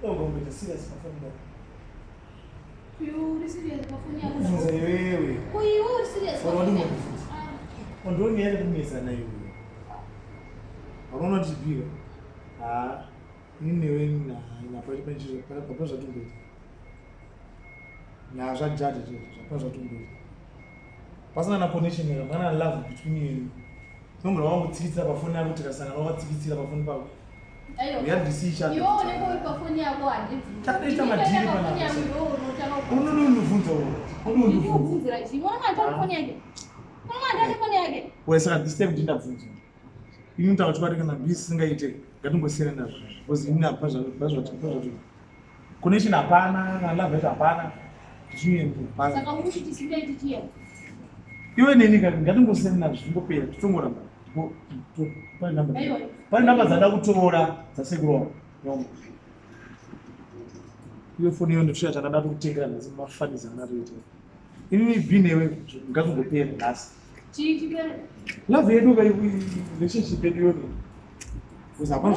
Eu vou me decidir essa família. You serious bafuni yako. Funza wewe. Kwa hiyo serious bafuni. Quando eu ia começar na eu. Agora não desvio. Ah, ninguém na pode pedir para propor tudo. Na já propor tudo. Passando na connection nela, mana love between you. Não me vamos tsikitsa bafuni yako tikasanga wa tsikitsira bafuni pako. Ayo. We had to see each other. Yo ne ko bafuni yako andi. Kana ita madili bana. Uno vunza wo. Uno vunza raisi. Mwana ngata bafuni yake. Mwana ngata bafuni yake. Wesa disturb ndinda vunza. Ini mtaka chukua kana bisi singaite. Ngatungo na because ina bazwa connection hapana na love hapana. Tushie mpaka. Saka mushi tisingaite tia. Iwe nini ngatungo serena ngopera tutongora mba. Pale namba za kutora zasegura nyombo. Iyo phone yo ndishuya chakada kutenga lazima mafaniza anatoita. Ini binewe ngazongopera lasi. Chikike. Love yedu ga relationship yedu yo. Uzabona.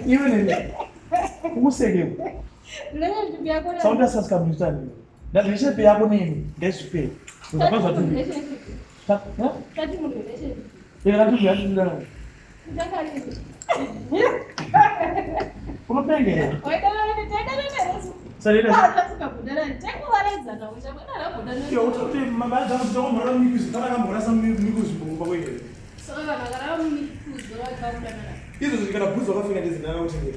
Iwe nini? Umusege. Relationship yako na. Sound sasa kabisa. Na relationship yako nini? Despe. Uzabona tu. Kati mu relationship. Ila tu ya ndio. Como pega? Oi, cara, Sabe ele? Tá fica budana, tem como vareza não, já vai na budana. Eu tô te mama já não mora no micro, tá na mora só micro com bagulho. Só vai na gara micro, vai para budana. Isso que era puso vai ficar dizendo não tinha.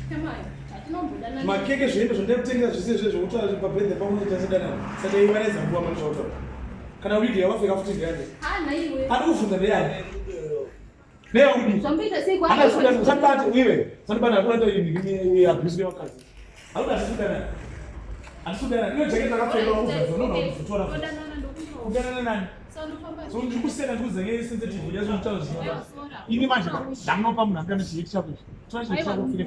Tamai, não budana. Mas que gente, não deve ter que fazer isso, outra para prender para muito fazer dana. Você tem vareza boa mas outra. Kana wiki vai ficar futinga yani. Ah, na iwe. Hadi ufunda yani. Leo udi. Zombita si kwa. Ana suda sapati wewe. Sasa bana kwenda ni abuse yako kazi. Hauna suda. Anasuda hiyo jacket akafanya uzo no futura. Kudana nani? So ndikusena kuze ngeke sensitive yazo mtawo zina. Ini manje ndanopa munhu akana chiyeki chako. Twashe chako file.